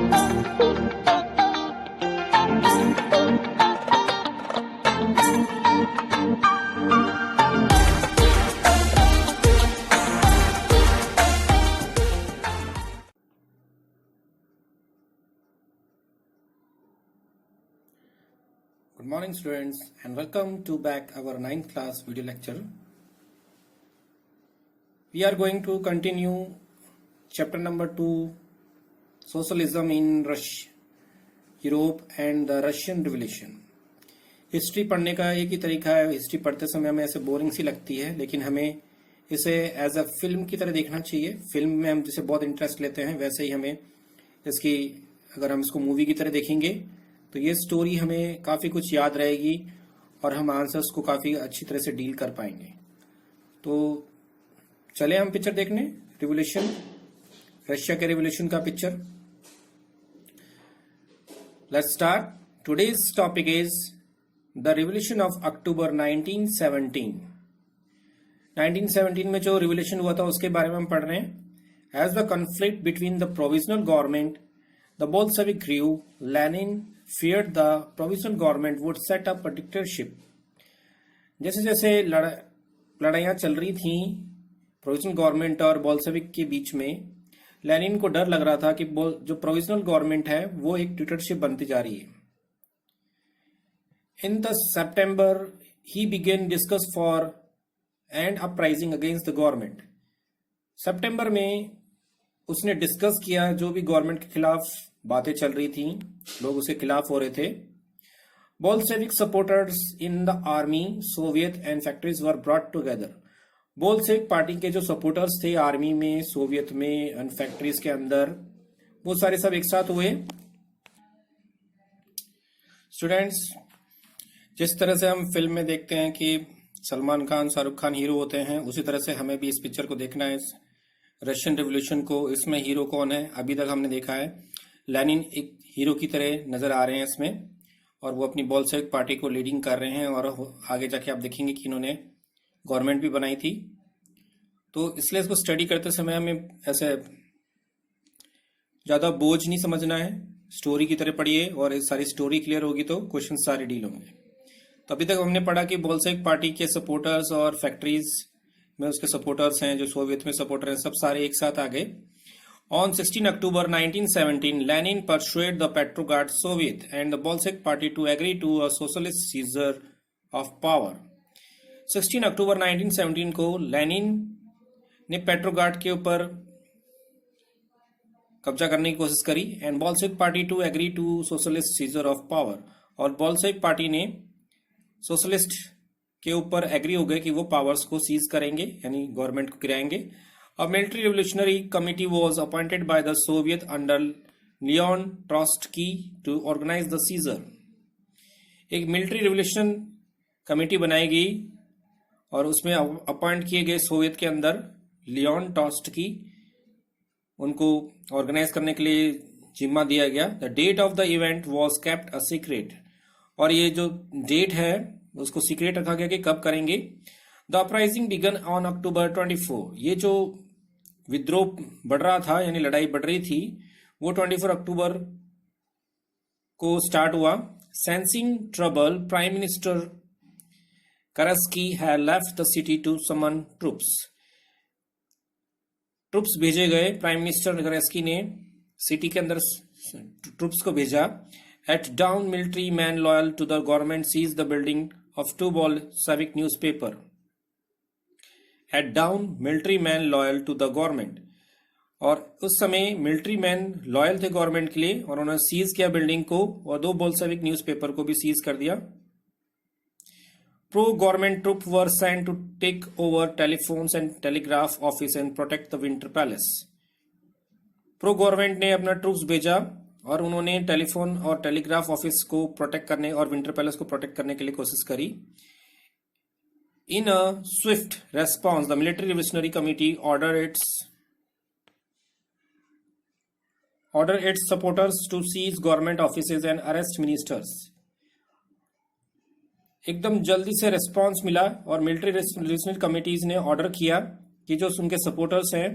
Good morning students and welcome to back our 9th class video lecture. We are going to continue chapter number 2, Socialism in Russia, Europe and the Russian Revolution. History पढ़ने का एक ही तरीका है, history पढ़ते समय हमें ऐसे boring सी लगती है, लेकिन हमें इसे एज अ फिल्म की तरह देखना चाहिए. फिल्म में हम जिसे बहुत इंटरेस्ट लेते हैं, वैसे ही हमें इसकी, अगर हम इसको मूवी की तरह देखेंगे तो ये स्टोरी हमें काफ़ी कुछ याद रहेगी और हम आंसर्स को काफ़ी अच्छी तरह से डील कर पाएंगे. तो चले हम पिक्चर देखने. रिवोल्यूशन, रशिया के रिवोल्यूशन का picture. Let's start. Today's topic is the revolution of October 1917. 1917 में जो रिवोल्यूशन हुआ था उसके बारे में हम पढ़ रहे हैं. As the conflict between the provisional government, the Bolshevik grew, Lenin feared the provisional government would set up a dictatorship. जैसे जैसे लड़ाइयाँ चल रही थी प्रोविजनल गवर्नमेंट और बोल्शेविक के बीच में, लेनिन को डर लग रहा था कि जो प्रोविजनल गवर्नमेंट है वो एक डिक्टेटरशिप बनती जा रही है. In the September he began discuss for and uprising against the government. सितंबर में उसने डिस्कस किया जो भी गवर्नमेंट के खिलाफ बातें चल रही थी, लोग उसके खिलाफ हो रहे थे. Bolshevik supporters in the army, Soviet and factories were brought together. Bolshevik party के जो सपोर्टर्स थे आर्मी में, सोवियत में एंड फैक्ट्रीज के अंदर, वो सारे सब एक साथ हुए. स्टूडेंट्स, जिस तरह से हम फिल्म में देखते हैं कि सलमान खान, शाहरुख खान हीरो होते हैं, उसी तरह से हमें भी इस पिक्चर को देखना है, रशियन रिवोल्यूशन को. इसमें हीरो कौन है? अभी तक हमने देखा है लेनिन एक हीरो की तरह नजर आ रहे हैं इसमें, और वो अपनी बोल्शेविक पार्टी को लीडिंग कर रहे हैं, और आगे जाके आप देखेंगे कि इन्होंने गवर्नमेंट भी बनाई थी. तो इसलिए इसको स्टडी करते समय हमें ऐसे ज़्यादा बोझ नहीं समझना है, स्टोरी की तरह पढ़िए और इस सारी स्टोरी क्लियर होगी तो क्वेश्चन सारे डील होंगे. तो अभी तक हमने पढ़ा कि बोल्शेविक पार्टी के सपोर्टर्स और फैक्ट्रीज में उसके सपोर्टर्स हैं, जो सोवियत में सपोर्टर हैं, सब सारे एक साथ आ गए. On 16 October 1917, Lenin persuaded the Petrograd Soviet and the Bolshevik Party to agree to a socialist seizure of power. 16 अक्टूबर 1917 को लेनिन ने पेट्रोग्राड के ऊपर कब्जा करने की कोशिश करी and Bolshevik party to agree to socialist seizure of power. और बोल्शेविक पार्टी ने सोशलिस्ट के ऊपर एग्री हो गए कि वो पावर्स को सीज करेंगे, यानी गवर्नमेंट को गिराएंगे. A military revolutionary committee was appointed by the Soviet under Leon Trotsky to organize the seizure. एक मिलिट्री रिवोल्यूशन कमेटी बनाई गई और उसमें अपॉइंट किए गए सोवियत के अंदर लियोन ट्रॉट्स्की, उनको ऑर्गेनाइज करने के लिए जिम्मा दिया गया. The date of the event was kept a secret. और ये जो डेट है उसको सीक्रेट रखा गया कि कब करेंगे. The uprising began on October 24. ये जो विद्रोह बढ़ रहा था, यानी लड़ाई बढ़ रही थी, वो 24 अक्टूबर को स्टार्ट हुआ. Sensing trouble, prime minister Kerensky had left the city to summon troops. Troops भेजे गए. प्राइम मिनिस्टर करस्की ने सिटी के अंदर ट्रूप्स को भेजा. At dawn, military man loyal to the government seize the building of two Bolshevik newspaper. At dawn, military man loyal to the government. और उस समय मिलिट्री मैन लॉयल थे गवर्नमेंट के लिए, और उन्होंने सीज किया बिल्डिंग को, और 2 बोल्शेविक न्यूज़पेपर को भी सीज कर दिया. Pro government troop were sent to take over telephones and telegraph office and protect the Winter Palace. Pro government ने अपना ट्रूप्स भेजा और उन्होंने टेलीफोन और टेलीग्राफ ऑफिस को प्रोटेक्ट करने और विंटर पैलेस को प्रोटेक्ट करने के लिए कोशिश करी. In a swift response, the military revolutionary committee ordered its supporters to seize government offices and arrest ministers. एकदम जल्दी से रेस्पॉन्स मिला और मिलिट्री रिवोल्यूशनरी कमिटीज ने ऑर्डर किया कि जो उनके सपोर्टर्स हैं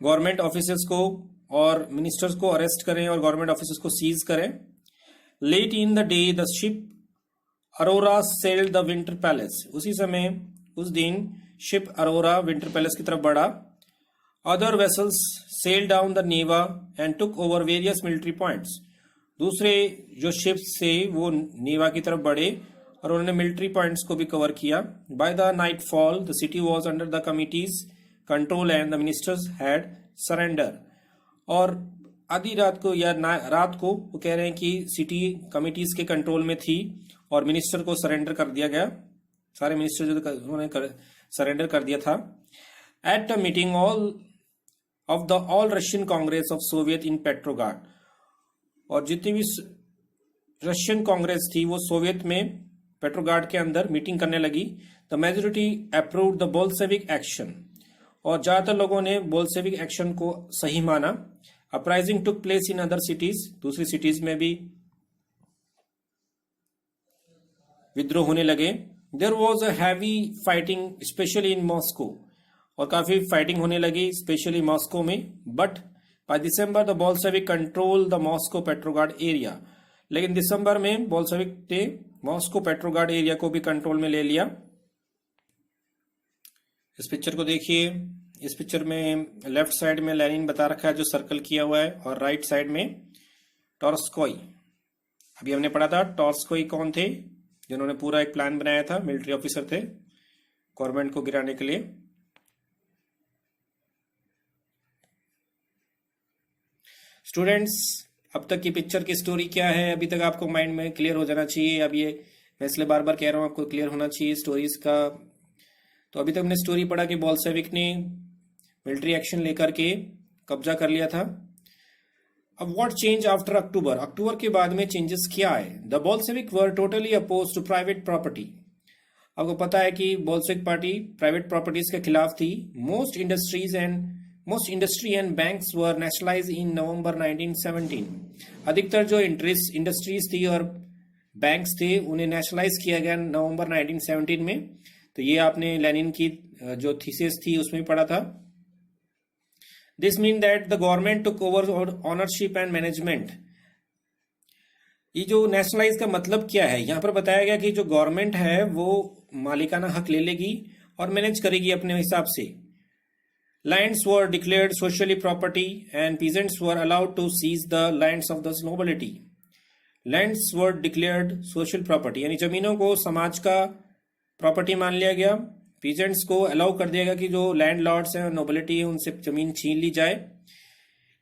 गवर्नमेंट ऑफिसेस को और मिनिस्टर्स को अरेस्ट करें और गवर्नमेंट ऑफिसर्स को सीज करें। Late in the day the ship Aurora sailed the Winter Palace, उसी समय उस दिन शिप अरोरा विंटर पैलेस की तरफ बढ़ा। Other vessels sail down the Neva and took over various military points, दूसरे जो शिप्स थे वो नेवा की तरफ बढ़े और उन्होंने मिलिट्री पॉइंट्स को भी कवर किया। By the night fall the city was under the committees control and the ministers had surrender, और आधी रात को या रात को वो कह रहे हैं कि सिटी कमिटीज के कंट्रोल में थी और मिनिस्टर को सरेंडर कर दिया गया, सारे मिनिस्टर जो उन्होंने सरेंडर कर दिया था। At the meeting of the All Russian Congress of Soviet in Petrograd, और जितनी भी रशियन कांग्रेस थी वो सोवियत में पेट्रोग्राड के अंदर मीटिंग करने लगी। The majority approved the Bolshevik action, और ज्यादातर लोगों ने बोल्शेविक एक्शन को सही माना। Uprising took place in other cities, दूसरी सिटीज में भी विद्रोह होने लगे। There was a heavy fighting specially in Moscow, और काफी फाइटिंग होने लगी स्पेशली मॉस्को में। But by December the Bolshevik control the Moscow Petrograd area, लेकिन दिसंबर में बोल्शेविक ने मॉस्को पेट्रोग्राड एरिया को भी कंट्रोल में ले लिया। इस पिक्चर को देखिए, इस पिक्चर में लेफ्ट साइड में लेनिन बता रखा है जो सर्कल किया हुआ है, और राइट साइड में टॉल्स्टॉय। अभी हमने पढ़ा था टॉल्स्टॉय कौन थे, जिन्होंने पूरा एक प्लान बनाया था, मिलिट्री ऑफिसर थे गवर्नमेंट को गिराने के लिए। स्टूडेंट्स, अब तक की पिक्चर की स्टोरी क्या है अभी तक आपको माइंड में क्लियर हो जाना चाहिए। अब ये मैं इसलिए बार बार कह रहा हूं आपको क्लियर होना चाहिए स्टोरीज का। तो अभी तक हमने स्टोरी पढ़ा कि बोल्शेविक ने मिलिट्री एक्शन लेकर के कब्जा कर लिया था। अब व्हाट चेंज आफ्टर अक्टूबर, अक्टूबर के बाद में चेंजेस क्या है। The Bolshevik were totally oppose to private property, आपको पता है कि बोल्शेविक पार्टी प्राइवेट प्रॉपर्टीज के खिलाफ थी। Most industry and banks were nationalise in November 1917, अधिकतर जो इंडस्ट्रीज थी और बैंक्स थे उन्हें नेशनलाइज किया गया नवंबर 1917 में। तो ये आपने लेनिन की जो थीसिस थी उसमें पढ़ा था। This mean that the government took over ownership and management. ये जो नेशनलाइज का मतलब क्या है, यहां पर बताया गया कि जो गवर्नमेंट है वो मालिकाना हक ले लेगी और मैनेज करेगी अपने हिसाब से। Lands were declared socially property and peasants were allowed to seize the lands of the nobility. Lands were declared social property, यानी जमीनों को समाज का प्रॉपर्टी मान लिया गया। पीजेंट्स को अलाउ कर दिया गया कि जो लैंड लॉर्ड्स हैं और नोबिलिटी है उनसे जमीन छीन ली जाए।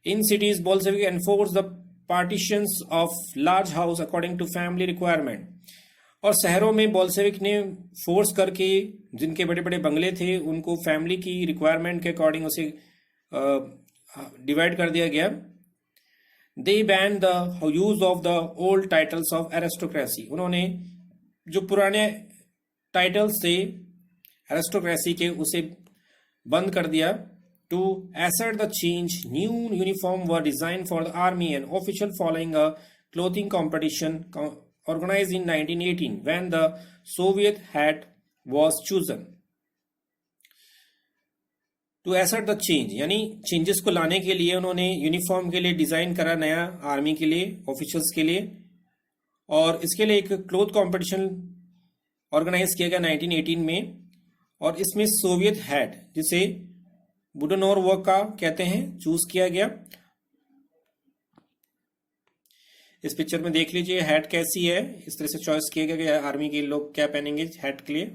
In cities Bolshevik enforce the partitions of large house according to family requirement, और शहरों में बोल्शेविक ने फोर्स करके जिनके बड़े बड़े बंगले थे उनको फैमिली की रिक्वायरमेंट के अकॉर्डिंग उसे डिवाइड कर दिया गया। They ban the use of the old titles of aristocracy, उन्होंने जो पुराने टाइटल्स थे एरिस्टोक्रेसी के उसे बंद कर दिया। To assert the change, new uniform were designed for the army and official following a clothing competition organized in 1918 when the Soviet hat was chosen. To assert the change, यानी changes को लाने के लिए उन्होंने यूनिफॉर्म के लिए design करा नया आर्मी के लिए, ऑफिसर्स के लिए, और इसके लिए एक क्लोथ कंपटीशन ऑर्गेनाइज किया गया 1918 में, और इसमें सोवियत हैट जिसे बुडनोरवका कहते हैं चूज किया गया। इस पिक्चर में देख लीजिए हैट कैसी है, इस तरह से चॉइस किया गया कि आर्मी के लोग क्या पहनेंगे हैट के लिए।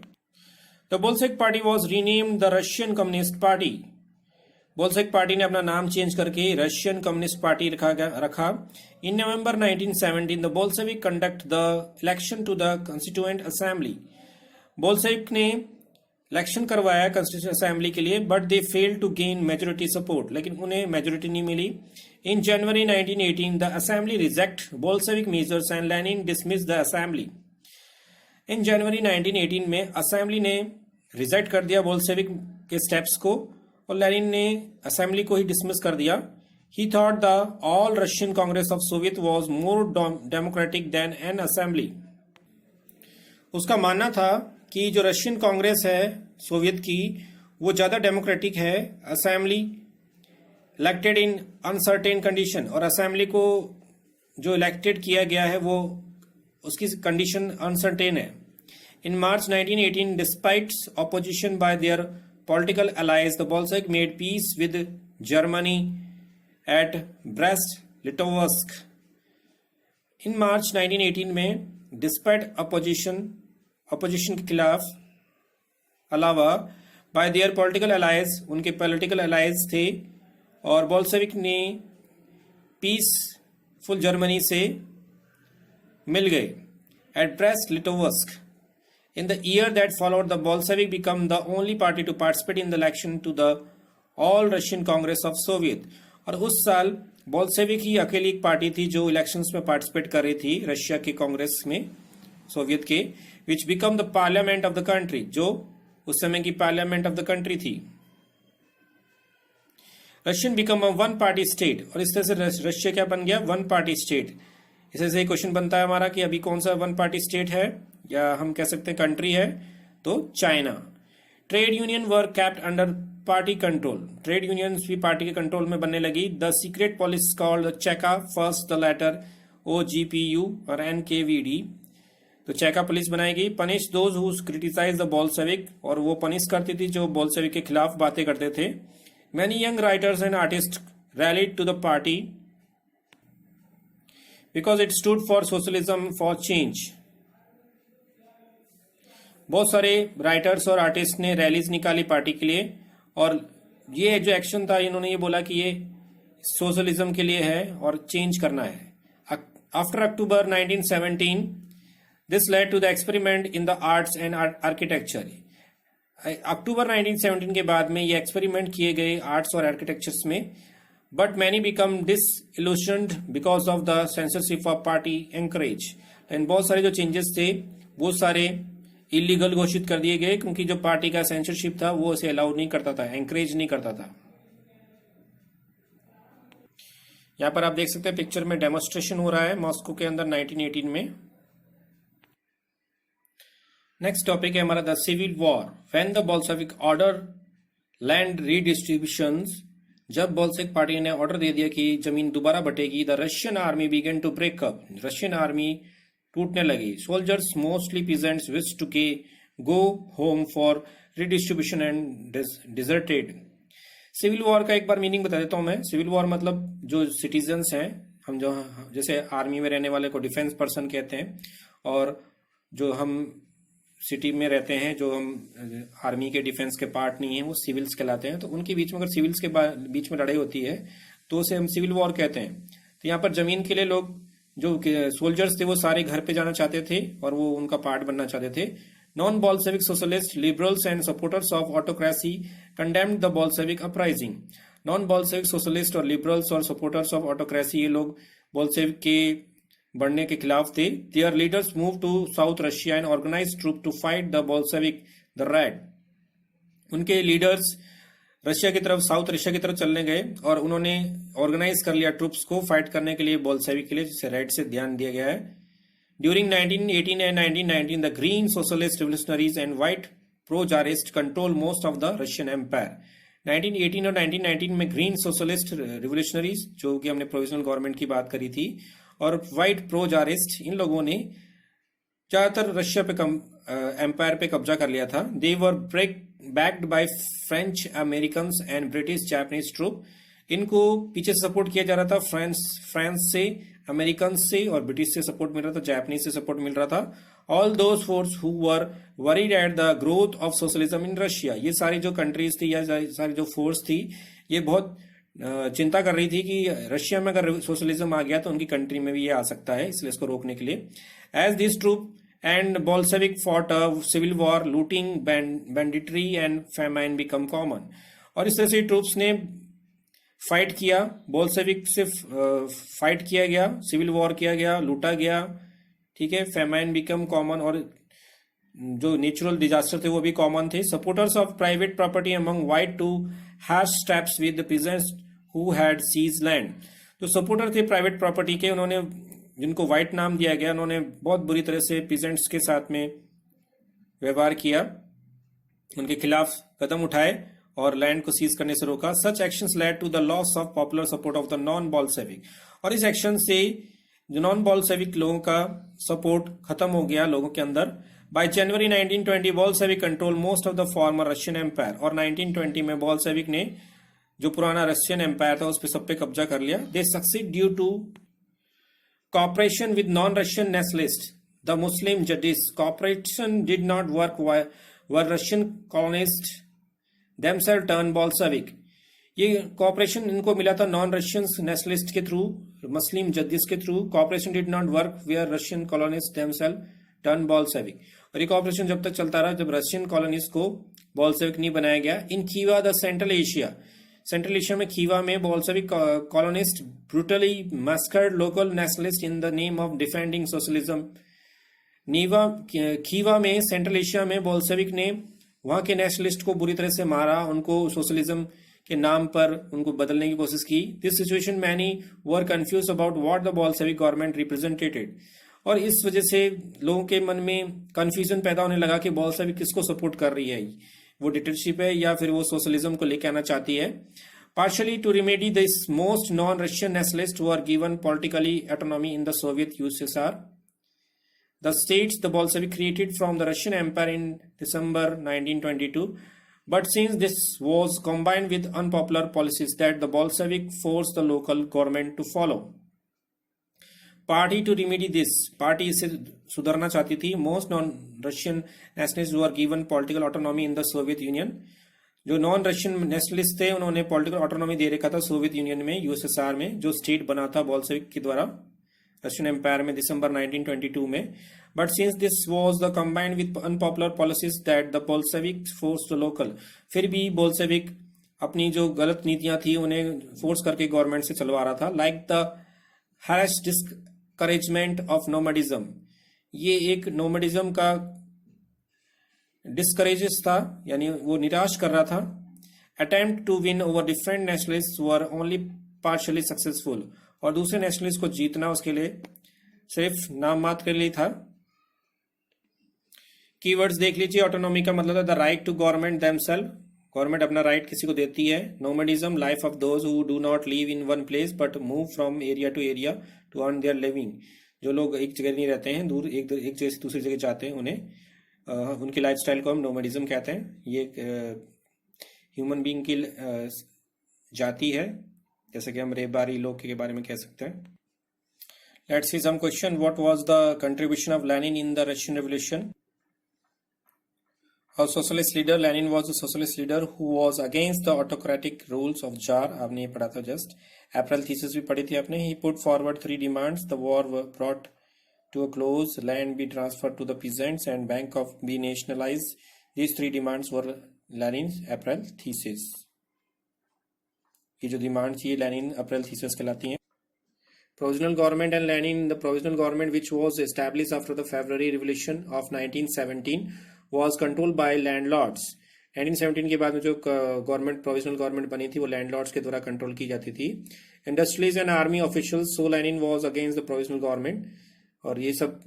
The Bolshevik party was renamed the Russian Communist Party, Bolshevik party ने अपना नाम चेंज करके रशियन कम्युनिस्ट पार्टी रखा। In November 1917 the Bolshevik conduct the election to the Constituent Assembly, Bolshevik ने इलेक्शन करवाया कॉन्स्टिट्यूएंट असेंबली के लिए, but they fail to gain majority support, लेकिन उन्हें मेजोरिटी नहीं मिली। In January 1918 the assembly reject Bolshevik measures and Lenin dismiss the assembly. In January 1918 में assembly ने रिजेक्ट कर दिया बोल्शेविक के स्टेप्स को और लेनिन ने असेंबली को ही डिसमिस कर दिया। He thought the All Russian Congress of Soviet was more democratic than an assembly, उसका मानना था कि जो रशियन कांग्रेस है सोवियत की वो ज़्यादा डेमोक्रेटिक है असेंबली इलेक्टेड इन अनसर्टेन कंडीशन, और असेंबली को जो इलेक्टेड किया गया है वो उसकी कंडीशन अनसर्टेन है. In March 1918, despite opposition by their political allies, the Bolshevik made peace with Germany at Brest Litovsk. In March 1918 में डिस्पाइट अपोजिशन के खिलाफ अलावा बाय देयर पॉलिटिकल अलाइज, उनके पॉलिटिकल अलाइज थे, और बोल्शेविक ने पीसफुल जर्मनी से मिल गए at Brest Litovsk. In the year that followed, the Bolshevik became the only party to participate in the election to the All Russian Congress of Soviet. और उस साल Bolshevik ही अकेली एक पार्टी थी जो इलेक्शंस में पार्टिसिपेट कर रही थी रशिया के कांग्रेस में, सोवियत के, which became the parliament of the country, जो उस समय की पार्लियामेंट ऑफ द कंट्री थी. Russian become a one party state, और इस तरह से रशिया क्या बन गया, वन पार्टी स्टेट. इसे से क्वेश्चन बनता है हमारा कि अभी कौन सा वन पार्टी स्टेट है, या हम कह सकते हैं कंट्री है, तो China. Trade union were kept under party control, trade unions भी पार्टी के कंट्रोल में बनने लगी. The secret police called Cheka first, the later OGPU और NKVD, तो चेका पुलिस बनाई गई. Punish those who criticise the Bolshevik, और वो पनिश करती थी जो बोल्शेविक के खिलाफ बातें करते थे. Many young writers and artist rallied to the party because it stood for socialism for change. बहुत सारे राइटर्स और आर्टिस्ट ने रैलीज निकाली पार्टी के लिए, और ये जो एक्शन था इन्होंने ये बोला कि ये सोशलिज्म के लिए है और चेंज करना है. After October 1917, this led to the experiment in the arts and architecture. अक्टूबर 1917 के बाद में ये एक्सपेरिमेंट किए गए आर्ट्स और आर्किटेक्चर्स में. But many become disillusioned because of the censorship of party encourage. And बहुत सारे जो चेंजेस थे वो सारे इलीगल घोषित कर दिए गए, क्योंकि जो पार्टी का सेंसरशिप था वो उसे अलाउ नहीं करता था, एंकरेज नहीं करता था. यहां पर आप देख सकते हैं पिक्चर में डेमोन्स्ट्रेशन हो रहा है मॉस्को के अंदर 1918 में. नेक्स्ट टॉपिक है हमारा the civil war. When the Bolshevik order land redistributions, जब बोल्शेविक पार्टी ने ऑर्डर दे दिया कि जमीन दोबारा बटेगी, the Russian army began to break up, Russian army टूटने लगी. Soldiers mostly peasants wish to go home for redistribution and deserted. Civil war का एक बार मीनिंग बता देता हूं मैं. सिविल वॉर मतलब जो सिटीजन्स हैं, हम जो जैसे आर्मी में रहने वाले को डिफेंस पर्सन कहते हैं, और जो हम सिटी में रहते हैं, जो हम आर्मी के डिफेंस के पार्ट नहीं है, वो सिविल्स कहलाते हैं. तो उनके बीच में अगर सिविल्स के बीच में लड़ाई होती है तो उसे हम सिविल वॉर कहते हैं. तो यहाँ पर जमीन के लिए लोग जो सोल्जर्स थे वो सारे घर पे जाना चाहते थे और वो उनका पार्ट बनना चाहते थे. Non Bolshevik socialist, liberals and supporters of autocracy condemned the Bolshevik uprising. Non Bolshevik socialist और लिबरल्स और सपोर्टर्स ऑफ ऑटोक्रेसी, ये लोग बोल्शेविक के बढ़ने के खिलाफ थे. Their leaders move to south Russia and organise troop to fight the Bolshevik the Red. उनके लीडर्स रशिया की तरफ, साउथ रशिया की तरफ चलने गए और उन्होंने ऑर्गेनाइज कर लिया ट्रूप्स को फाइट करने के लिए बोल्शेविक के लिए, जिसे रेड से ध्यान दिया गया है. During 1918 and 1919, the green socialist revolutionaries and white pro-tsarist control most of the Russian empire. 1918 और 1919 में ग्रीन सोशलिस्ट रिवोल्यूशनरीज, जो कि हमने प्रोविजनल गवर्नमेंट की बात करी थी, और व्हाइट प्रो-जारिस्ट, इन लोगों ने ज्यादातर रशिया पे एम्पायर पे कब्जा कर लिया था. They were backed by French, American and British Japanese troop. इनको पीछे से सपोर्ट किया जा रहा था फ्रांस से, अमेरिकन से, और ब्रिटिश से सपोर्ट मिल रहा था, जापानीज से सपोर्ट मिल रहा था. All those force who were worried at the growth of socialism in Russia, ये सारी जो कंट्रीज थी या सारी जो फोर्स थी, ये बहुत चिंता कर रही थी कि रशिया में अगर सोशलिज्म आ गया तो उनकी कंट्री में भी ये आ सकता है, इसलिए इसको रोकने के लिए. As this troop and Bolshevik fought a civil war, looting, banditry and famine become common. और इस तरह से ट्रूप्स ने फाइट किया, बोल्शेविक से फाइट किया गया, सिविल वॉर किया गया, लूटा गया, ठीक है. फेमाइन बिकम कॉमन, और जो नेचुरल डिजास्टर थे वो भी कॉमन थे. Supporters of private property among white to harsh steps with the peasants who had seize land. तो सपोर्टर थे प्राइवेट प्रॉपर्टी के, उन्होंने, जिनको व्हाइट नाम दिया गया, उन्होंने बहुत बुरी तरह से पीजेंट्स के साथ में व्यवहार किया, उनके खिलाफ कदम उठाए और लैंड को सीज करने से रोका. Such actions led to the loss of popular support of the non Bolshevik. और इस एक्शन से जो नॉन बॉल्शेविक लोगों का सपोर्ट खत्म हो गया लोगों के अंदर. By January 1920 Bolshevik control most of the former Russian empire. और 1920 में बॉल्शेविक ने जो पुराना रशियन एम्पायर था उस पर सब पे कब्जा कर लिया. They succeed due to cooperation with non-Russian nationalists, the Muslim judges. Cooperation did not work were Russian colonists themselves turned Bolshevik. ये कॉपरेशन इनको मिला था नॉन रशियन नेशनलिस्ट के थ्रू, मुस्लिम जजेस के through. Cooperation did not work where Russian colonist themselves turn Bolshevik. और ये corporation जब तक चलता रहा जब रशियन कॉलोनिस्ट को बॉल्शेविक नहीं बनाया गया. In Khiva the Central Asia में खीवा में Bolshevik colonists brutally massacred local nationalist in the name of defending socialism. Khiva में सेंट्रल एशिया में बॉल्शेविक ने वहां के नेशनलिस्ट को बुरी तरह से मारा, उनको सोशलिज्म के नाम पर उनको बदलने की कोशिश की. This situation many were confuse about what the Bolshevik government represented. और इस वजह से लोगों के मन में कंफ्यूजन पैदा होने लगा कि बॉल्शेविक किसको सपोर्ट कर रही है, वो डिक्टेटरशिप है या फिर वो सोशलिज्म को लेकर आना चाहती है. Partially to remedy this most non Russian nationalist were given politically autonomy in the Soviet USSR. The states the Bolshevik created from the Russian Empire in December 1922. But since this was combined with unpopular policies that the Bolshevik forced the local government to follow. Party to remedy this. Party इसे सुधारना चाहती थी. Most non-Russian nationalists were given political autonomy in the Soviet Union. जो non Russian nationalist थे उन्होंने political autonomy दे रखा था Soviet union में, यूएसएसआर में, जो स्टेट बना था बॉल्शेविक के द्वारा रशियन एम्पायर में दिसंबर 1922 में. But since this was the combined with unpopular policies that the Bolshevik force the local. फिर भी बॉल्शेविक अपनी जो गलत नीतियां थी उन्हें फोर्स करके गवर्नमेंट से चलवा रहा था. Like the harsh discouragement of nomadism. ये एक नोमैडिज्म का डिस्करेजेस था, यानी वो निराश कर रहा था. Attempt to win over different nationalist were only partially successful. और दूसरे नेशनलिस्ट को जीतना उसके लिए सिर्फ नाम मात्र के लिए था. कीवर्ड्स देख लीजिए. ऑटोनॉमी का मतलब है the right to government themselves. Government अपना राइट किसी को देती है. Nomadism life of those who do not live in one place but move from area to area to earn their living. जो लोग एक जगह नहीं रहते हैं, दूर एक जगह से दूसरी जगह जाते हैं, उन्हें उनकी लाइफस्टाइल को हम नोमैडिज्म कहते हैं. ये ह्यूमन बीइंग की जाति है, जैसे कि हम रेबारी लोग के बारे में कह सकते हैं. Let's see some question. What was the contribution of Lenin in the Russian revolution? A socialist leader, Lenin was a socialist leader who was against the autocratic rules of Tsar. आपने ये पढ़ा था जस्ट. अप्रैल थीसिस भी पढ़ी थी आपने. He put forward 3 demands. The war were brought to a close, land be transferred to the peasants, and bank of be nationalized. These 3 demands were Lenin's April thesis. ये जो demand थी Lenin April thesis कहलाती हैं. Provisional government and Lenin. The provisional government, which was established after the February Revolution of 1917, was controlled by landlords. 1917 के बाद में जो government provisional government बनी थी वो लैंडलॉर्ड्स के द्वारा कंट्रोल की जाती थी. Industrialist and army officials. So Lenin was against the provisional government. और ये सब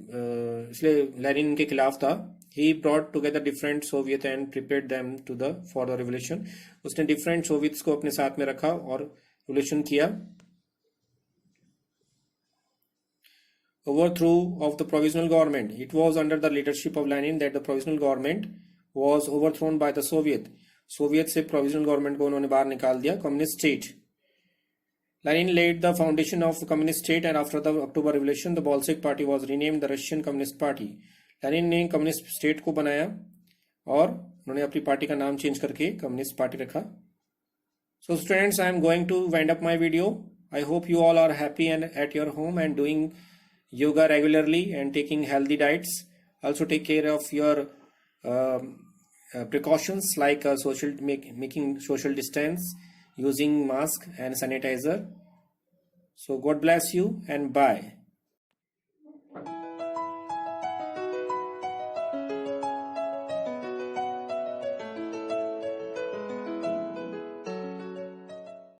इसलिए लेनिन इनके खिलाफ था. He brought together different soviet and prepared them to the for the revolution. उसने डिफरेंट सोवियट्स को अपने साथ में रखा और रिवोल्यूशन किया. Overthrow of the provisional government. It was under the leadership of Lenin that the provisional government was overthrown by the Soviet. Soviet से provisional government को उन्होंने बाहर निकाल दिया. Communist state. Lenin laid the foundation of communist state, and after the October Revolution, the Bolshevik Party was renamed the Russian Communist Party. Lenin ने communist state को बनाया और उन्होंने अपनी पार्टी का नाम चेंज करके कम्युनिस्ट पार्टी रखा. So students, I am going to wind up my video. I hope you all are happy and at your home and doing yoga regularly and taking healthy diets. Also take care of your precautions like making social distance, using mask and sanitizer. So God bless you and bye.